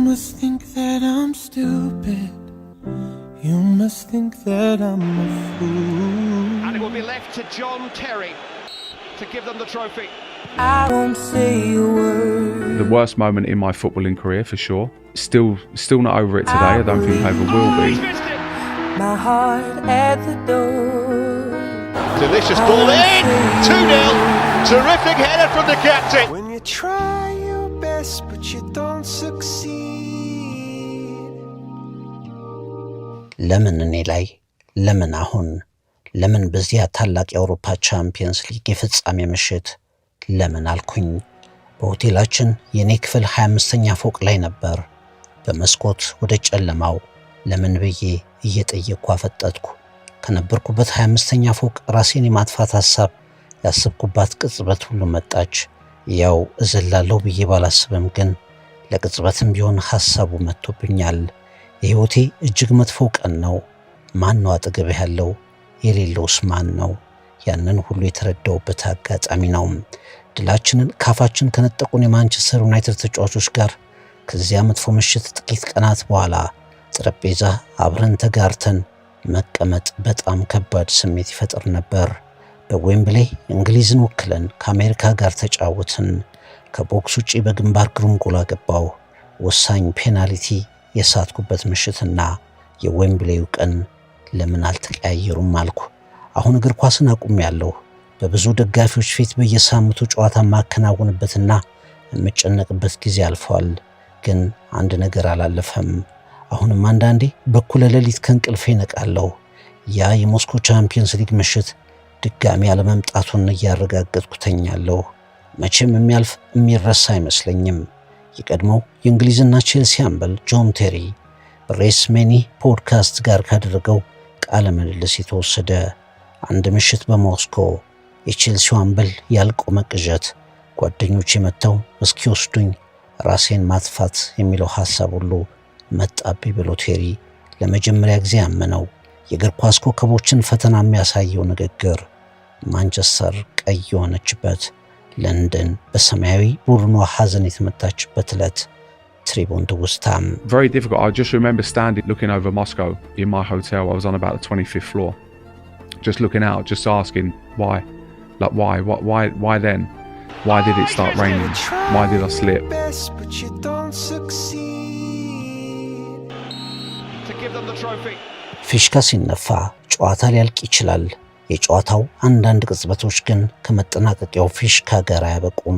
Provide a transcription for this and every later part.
must think that I'm stupid. You must think that I'm a fool. And it will be left to John Terry to give them the trophy. I won't say a word. The worst moment in my footballing career, for sure. Still not over it today. I don't think I ever will be. My heart at the door. Delicious ball in. 2-0. Terrific header from the captain. When you try your best but you don't succeed. ለምን እኔ ላይ ለምን አሁን ለምን በዚያ ታላቅ የአውሮፓ ቻምፒየንስ ሊግ የፍጻሜ ምሽት ለምን አልኩኝ። በሆቴላችን የኔ ክፍል 25ኛ ፎቅ ላይ ነበር። በመስኮት ወደ ጨለማው ለምን ብዬ እየጠየቅኩ አፈጠጥኩ። ከነበርኩበት 25ኛ ፎቅ ራሴን የማጥፋት ሐሳብ ያሰብኩባት ቅጽበት ሁሉ መጣች። ያው እዘላለሁ ብዬ ባላስብም ግን ለቅጽበትም ቢሆን ሐሳቡ መጥቶብኛል። የህይወቴ እጅግ መጥፎ ቀን ነው። ማን ነው አጠገብ ያለው? የሌለውስ ማን ነው? ያንን ሁሉ የተረዳውበት አጋጣሚ ነው። ድላችንን ካፋችን ከነጠቁን የማንቸስተር ዩናይትድ ተጫዋቾች ጋር ከዚያ መጥፎ ምሽት ጥቂት ቀናት በኋላ ጠረጴዛ አብረን ተጋርተን መቀመጥ በጣም ከባድ ስሜት ይፈጥር ነበር። በዌምብሌ እንግሊዝን ወክለን ከአሜሪካ ጋር ተጫወትን። ከቦክስ ውጪ በግንባር ግሩም ጎል አገባው። ወሳኝ ፔናልቲ የሳትኩበት ምሽትና የዌምብሌው ቀን ለምን አልተቀያየሩም አልኩ። አሁን እግር ኳስን አቁሜያለሁ። በብዙ ደጋፊዎች ፊት በየሳምንቱ ጨዋታ ማከናወንበትና የምጨነቅበት ጊዜ አልፏል። ግን አንድ ነገር አላለፈም። አሁንም አንዳንዴ በኩለ ሌሊት ከእንቅልፌ ነቃለሁ። ያ የሞስኮ ቻምፒየንስ ሊግ ምሽት ድጋሚ አለመምጣቱን እያረጋገጥኩ ተኛለሁ። መቼም የሚያልፍ የሚረሳ አይመስለኝም። የቀድሞው የእንግሊዝና ቼልሲ አምበል ጆን ቴሪ በሬስ ሜኒ ፖድካስት ጋር ካደረገው ቃለ ምልልስ የተወሰደ። አንድ ምሽት በሞስኮ የቼልሲው አምበል ያልቆመ ቅዠት ጓደኞቼ መጥተው እስኪወስዱኝ ራሴን ማጥፋት የሚለው ሐሳብ ሁሉ መጣብኝ ብሎ ቴሪ ለመጀመሪያ ጊዜ ያመነው የእግር ኳስ ኮከቦችን ፈተና የሚያሳየው ንግግር ማንቸስተር ቀይ የሆነችበት፣ ለንደን በሰማያዊ ቡድኗ ሐዘን የተመታችበት ዕለት ትሪቡን ትውስታም። Very difficult. I just remember standing looking over Moscow in my hotel. I was on about the 25th floor. Just looking out, just asking why? Like why then? Why did it start raining? Why did I slip? But you don't succeed. To give them the trophy. ፊሽካ ሲነፋ ጨዋታ ሊያልቅ ይችላል። የጨዋታው አንዳንድ ቅጽበቶች ግን ከመጠናቀቂያው ፊሽካ ጋር አያበቁም።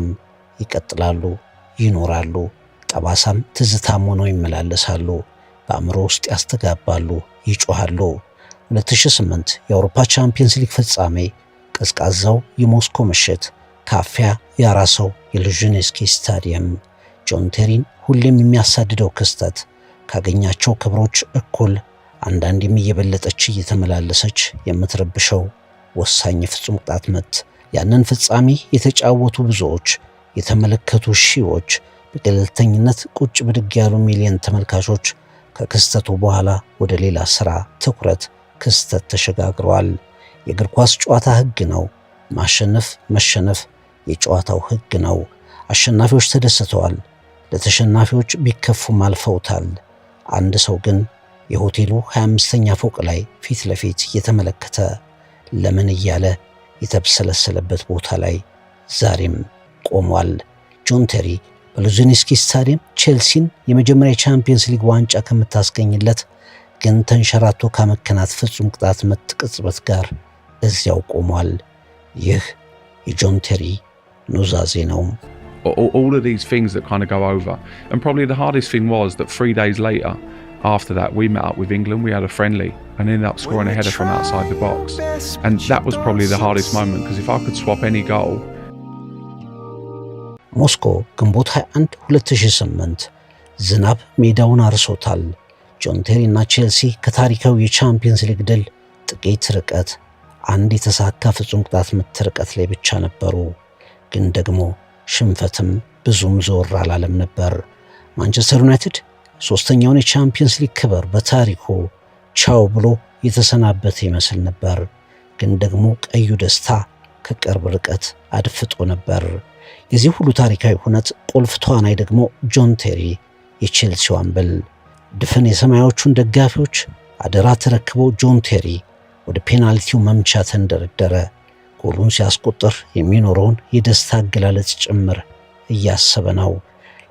ይቀጥላሉ፣ ይኖራሉ። ጠባሳም ትዝታም ሆነው ይመላለሳሉ። በአእምሮ ውስጥ ያስተጋባሉ፣ ይጮሃሉ። 2008 የአውሮፓ ቻምፒየንስ ሊግ ፍጻሜ፣ ቀዝቃዛው የሞስኮ ምሽት፣ ካፊያ ያራሰው የሉዥኔስኪ ስታዲየም፣ ጆን ቴሪን ሁሌም የሚያሳድደው ክስተት ካገኛቸው ክብሮች እኩል አንዳንዴም እየበለጠች እየተመላለሰች የምትረብሸው ወሳኝ ፍጹም ቅጣት ምት። ያንን ፍጻሜ የተጫወቱ ብዙዎች፣ የተመለከቱ ሺዎች፣ በገለልተኝነት ቁጭ ብድግ ያሉ ሚሊዮን ተመልካቾች ከክስተቱ በኋላ ወደ ሌላ ስራ ትኩረት ክስተት ተሸጋግረዋል። የእግር ኳስ ጨዋታ ህግ ነው። ማሸነፍ መሸነፍ የጨዋታው ህግ ነው። አሸናፊዎች ተደስተዋል፣ ለተሸናፊዎች ቢከፉም አልፈውታል። አንድ ሰው ግን የሆቴሉ 25ኛ ፎቅ ላይ ፊት ለፊት እየተመለከተ ለምን እያለ የተብሰለሰለበት ቦታ ላይ ዛሬም ቆሟል። ጆን ቴሪ በሉዥኔስኪ ስታዲየም ቼልሲን የመጀመሪያ ቻምፒየንስ ሊግ ዋንጫ ከምታስገኝለት ግን ተንሸራቶ ካመከናት ፍጹም ቅጣት ምት ቅጽበት ጋር እዚያው ቆሟል። ይህ የጆን ቴሪ ኑዛዜ ነው። All of these things that kind of go over. And probably the hardest thing was that 3 days later, after that, we met up with England, we had a friendly and ended up scoring a header from outside the box. And that was probably the hardest moment, because if I could swap any goal. ሞስኮ ግንቦት 21 2008 ዝናብ ሜዳውን አርሶታል። ጆን ቴሪ እና ቼልሲ ከታሪካዊ የቻምፒየንስ ሊግ ድል ጥቂት ርቀት፣ አንድ የተሳካ ፍጹም ቅጣት ምት ርቀት ላይ ብቻ ነበሩ። ግን ደግሞ ሽንፈትም ብዙም ዞር አላለም ነበር። ማንቸስተር ዩናይትድ ሶስተኛውን የቻምፒየንስ ሊግ ክብር በታሪኩ ቻው ብሎ የተሰናበተ ይመስል ነበር። ግን ደግሞ ቀዩ ደስታ ከቅርብ ርቀት አድፍጦ ነበር። የዚህ ሁሉ ታሪካዊ ሁነት ቁልፍ ተዋናይ ደግሞ ጆን ቴሪ የቼልሲው አምበል ድፍን የሰማያዎቹን ደጋፊዎች አደራ ተረክበው ጆን ቴሪ ወደ ፔናልቲው መምቻ ተንደረደረ። ጎሉን ሲያስቆጥር የሚኖረውን የደስታ አገላለጽ ጭምር እያሰበ ነው።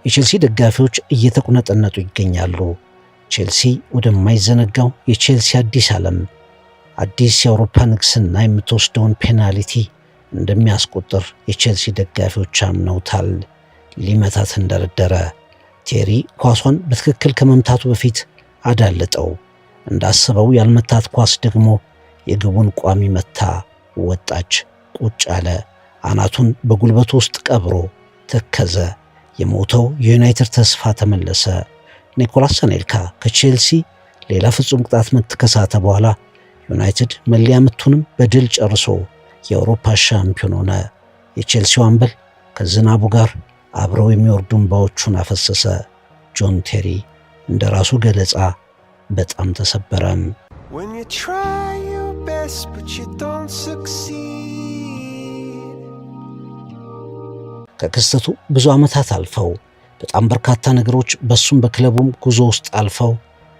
የቼልሲ ደጋፊዎች እየተቁነጠነጡ ይገኛሉ። ቼልሲ ወደማይዘነጋው የቼልሲ አዲስ ዓለም አዲስ የአውሮፓ ንግስና የምትወስደውን ፔናልቲ እንደሚያስቆጥር የቼልሲ ደጋፊዎች አምነውታል። ሊመታ ተንደረደረ። ቴሪ ኳሷን በትክክል ከመምታቱ በፊት አዳለጠው። እንዳሰበው ያልመታት ኳስ ደግሞ የግቡን ቋሚ መታ። ወጣች። ቁጭ አለ። አናቱን በጉልበቱ ውስጥ ቀብሮ ተከዘ። የሞተው የዩናይትድ ተስፋ ተመለሰ። ኒኮላስ አኔልካ ከቼልሲ ሌላ ፍጹም ቅጣት ምት ከሳተ በኋላ ዩናይትድ መለያ ምቱንም በድል ጨርሶ የአውሮፓ ሻምፒዮን ሆነ። የቼልሲው አምበል ከዝናቡ ጋር አብረው የሚወርዱ እንባዎቹን አፈሰሰ። ጆን ቴሪ እንደራሱ ገለጻ በጣም ተሰበረም። When you try your best but you don't succeed. ከክስተቱ ብዙ ዓመታት አልፈው በጣም በርካታ ነገሮች በሱም በክለቡም ጉዞ ውስጥ አልፈው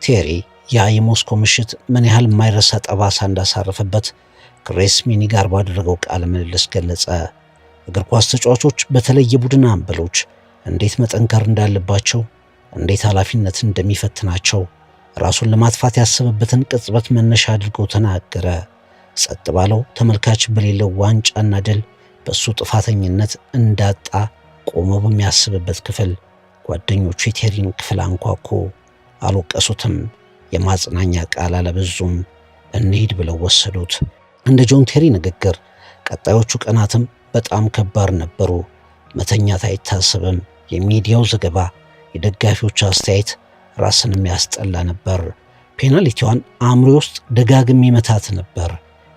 ቴሪ ያ የሞስኮ ምሽት ምን ያህል የማይረሳ ጠባሳ እንዳሳረፈበት ከሬስ ሚኒ ጋር ባደረገው ቃለ ምልልስ ገለጸ። እግር ኳስ ተጫዋቾች በተለይ የቡድን አምበሎች እንዴት መጠንከር እንዳለባቸው፣ እንዴት ኃላፊነት እንደሚፈትናቸው ራሱን ለማጥፋት ያሰበበትን ቅጽበት መነሻ አድርጎ ተናገረ። ጸጥ ባለው ተመልካች በሌለው ዋንጫና ድል በሱ ጥፋተኝነት እንዳጣ ቆሞ በሚያስብበት ክፍል ጓደኞቹ የቴሪን ክፍል አንኳኩ። አልወቀሱትም። የማጽናኛ ቃል አለበዙም። እንሂድ ብለው ወሰዱት። እንደ ጆን ቴሪ ንግግር ቀጣዮቹ ቀናትም በጣም ከባድ ነበሩ። መተኛት አይታሰብም። የሚዲያው ዘገባ፣ የደጋፊዎች አስተያየት ራስንም ያስጠላ ነበር። ፔናልቲዋን አእምሮ ውስጥ ደጋግሜ መታት ነበር።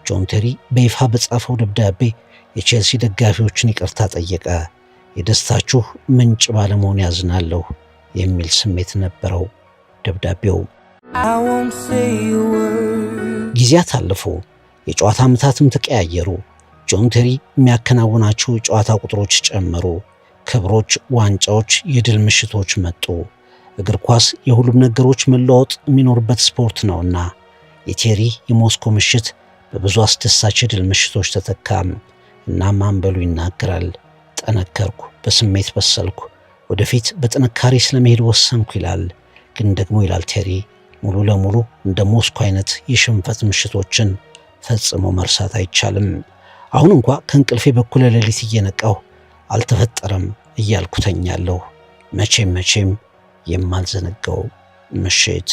ጆን ቴሪ በይፋ በጻፈው ደብዳቤ የቼልሲ ደጋፊዎችን ይቅርታ ጠየቀ። የደስታችሁ ምንጭ ባለመሆን ያዝናለሁ የሚል ስሜት ነበረው ደብዳቤው። ጊዜያት አለፉ። የጨዋታ ዓመታትም ተቀያየሩ። ጆን ቴሪ የሚያከናውናቸው የጨዋታ ቁጥሮች ጨመሩ። ክብሮች፣ ዋንጫዎች፣ የድል ምሽቶች መጡ። እግር ኳስ የሁሉም ነገሮች መለዋወጥ የሚኖርበት ስፖርት ነውና የቴሪ የሞስኮ ምሽት በብዙ አስደሳች የድል ምሽቶች ተተካም። እናም አምበሉ ይናገራል። ጠነከርኩ፣ በስሜት በሰልኩ፣ ወደፊት በጥንካሬ ስለመሄድ ወሰንኩ ይላል። ግን ደግሞ ይላል ቴሪ ሙሉ ለሙሉ እንደ ሞስኮ አይነት የሽንፈት ምሽቶችን ፈጽሞ መርሳት አይቻልም። አሁን እንኳ ከእንቅልፌ በኩለ ሌሊት እየነቃሁ አልተፈጠረም እያልኩ ተኛለሁ። መቼም የማልዘነጋው ምሽት።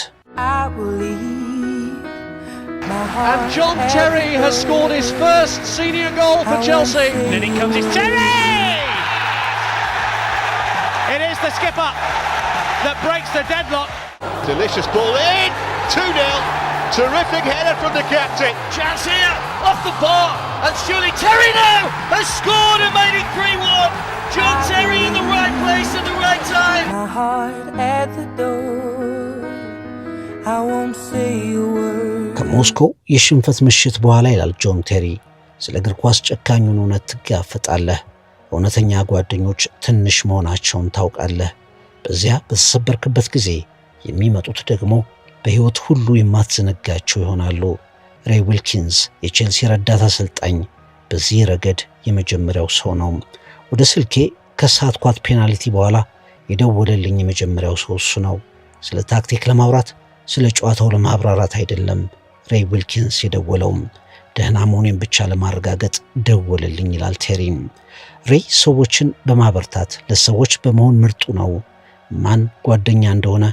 And John Terry has scored his first senior goal for Chelsea. And in comes his Terry! It is the skipper that breaks the deadlock. Delicious ball in, 2-0. Terrific header from the captain. Chance here, off the bar, and surely Terry now has scored and made it 3-1. John Terry in the right place at the right time. My heart at the door, I won't say a word. ከሞስኮ የሽንፈት ምሽት በኋላ ይላል ጆን ቴሪ ስለ እግር ኳስ ጨካኙን እውነት ትጋፈጣለህ። እውነተኛ ጓደኞች ትንሽ መሆናቸውን ታውቃለህ። በዚያ በተሰበርክበት ጊዜ የሚመጡት ደግሞ በሕይወት ሁሉ የማትዘነጋቸው ይሆናሉ። ሬይ ዊልኪንስ የቼልሲ ረዳት አሰልጣኝ በዚህ ረገድ የመጀመሪያው ሰው ነው። ወደ ስልኬ ከሳትኳት ፔናልቲ በኋላ የደወለልኝ የመጀመሪያው ሰው እሱ ነው። ስለ ታክቲክ ለማውራት ስለ ጨዋታው ለማብራራት አይደለም ሬይ ዊልኪንስ የደወለውም ደህና መሆኔን ብቻ ለማረጋገጥ ደወለልኝ ይላል ቴሪም። ሬይ ሰዎችን በማበርታት ለሰዎች በመሆን ምርጡ ነው። ማን ጓደኛ እንደሆነ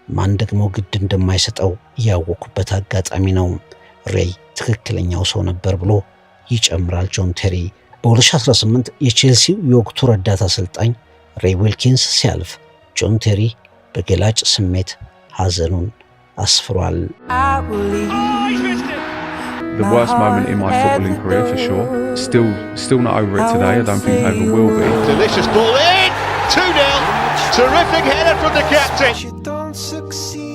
ማን ደግሞ ግድ እንደማይሰጠው ያወኩበት አጋጣሚ ነው። ሬይ ትክክለኛው ሰው ነበር ብሎ ይጨምራል ጆን ቴሪ። በ2018 የቼልሲው የወቅቱ ረዳት አሰልጣኝ ሬይ ዊልኪንስ ሲያልፍ ጆን ቴሪ በገላጭ ስሜት ሐዘኑን አስፍሯል። The worst moment in my footballing career for sure. Still not over it today. I don't think I ever will be. Delicious ball in, 2-0. Terrific header from the captain. You don't succeed.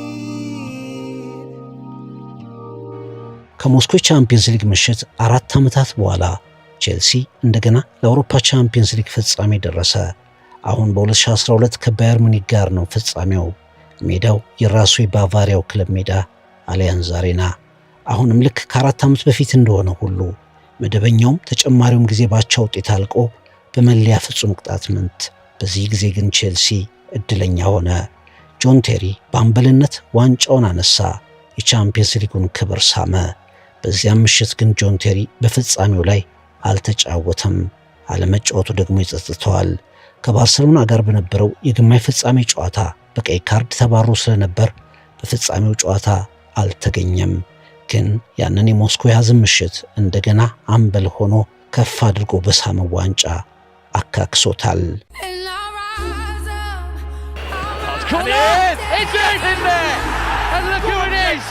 ከሞስኮ ቻምፒየንስ ሊግ ምሽት 4 ዓመታት በኋላ ቼልሲ እንደገና ለአውሮፓ ቻምፒየንስ ሊግ ፍጻሜ ደረሰ። አሁን በ2012 ከባየር ሙኒክ ጋር ነው ፍጻሜው። ሜዳው የራሱ የባቫሪያው ክለብ ሜዳ አሊያንዝ አሬና። አሁንም ልክ ከ4 ዓመት በፊት እንደሆነ ሁሉ መደበኛውም ተጨማሪውም ጊዜ ባቻ ውጤት አልቆ በመለያ ፍጹም ቅጣት ምት። በዚህ ጊዜ ግን ቼልሲ እድለኛ ሆነ። ጆን ቴሪ በአምበልነት ዋንጫውን አነሳ፣ የቻምፒየንስ ሊጉን ክብር ሳመ። በዚያም ምሽት ግን ጆን ቴሪ በፍጻሜው ላይ አልተጫወተም። አለመጫወቱ ደግሞ ይጸጽተዋል። ከባርሰሎና ጋር በነበረው የግማሽ ፍጻሜ ጨዋታ በቀይ ካርድ ተባሮ ስለነበር በፍጻሜው ጨዋታ አልተገኘም። ግን ያንን የሞስኮ የሐዘን ምሽት እንደገና አምበል ሆኖ ከፍ አድርጎ በሳመው ዋንጫ አካክሶታል። And look who it is!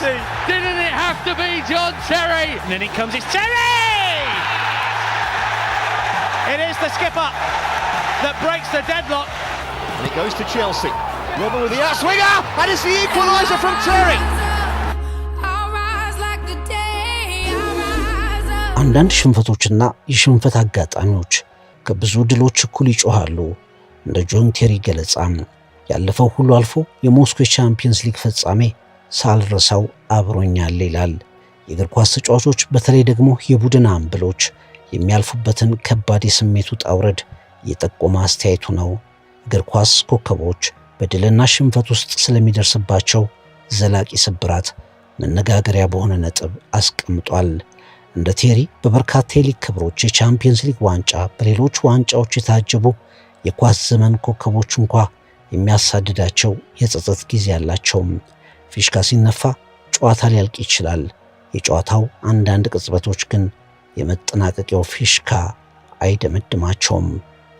Didn't it have to be John Terry? And then it comes, it's Terry! It is the skipper that breaks the deadlock. And it goes to Chelsea. Robin with the outswinger, and it's the equaliser from Terry. አንዳንድ ሽንፈቶችና የሽንፈት አጋጣሚዎች ከብዙ ድሎች እኩል ይጮሃሉ። እንደ ጆን ቴሪ ገለጻም ያለፈው ሁሉ አልፎ የሞስኮ ቻምፒየንስ ሊግ ፍጻሜ ሳልረሳው አብሮኛል ይላል። የእግር ኳስ ተጫዋቾች በተለይ ደግሞ የቡድን አምበሎች የሚያልፉበትን ከባድ የስሜት ውጣ ውረድ የጠቆመ አስተያየቱ ነው። እግር ኳስ ኮከቦች በድልና ሽንፈት ውስጥ ስለሚደርስባቸው ዘላቂ ስብራት መነጋገሪያ በሆነ ነጥብ አስቀምጧል። እንደ ቴሪ በበርካታ የሊግ ክብሮች፣ የቻምፒየንስ ሊግ ዋንጫ፣ በሌሎች ዋንጫዎች የታጀቡ የኳስ ዘመን ኮከቦች እንኳ የሚያሳድዳቸው የጸጸት ጊዜ ያላቸው። ፊሽካ ሲነፋ ጨዋታ ሊያልቅ ይችላል። የጨዋታው አንዳንድ ቅጽበቶች ግን የመጠናቀቂያው ፊሽካ አይደመድማቸውም።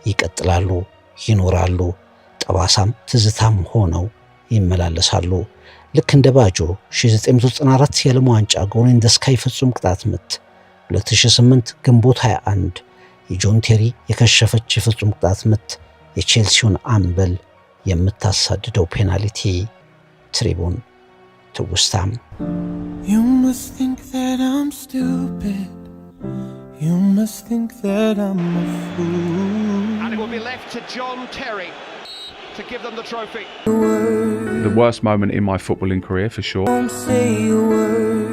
ይቀጥላሉ፣ ይኖራሉ፣ ጠባሳም ትዝታም ሆነው ይመላለሳሉ። ልክ እንደ ባጆ 1994 የዓለም ዋንጫ ጎል ኢን ዘ ስካይ ፍጹም ቅጣት ምት፣ 2008 ግንቦት 21 የጆን ቴሪ የከሸፈች የፍጹም ቅጣት ምት የቼልሲውን አምበል የምታሳድደው ፔናልቲ። ትሪቡን ትውስታም። You must think that I'm stupid. You must think that I'm a fool. And it will be left to John Terry to give them the trophy. The worst moment in my footballing career, for sure. Won't say a word.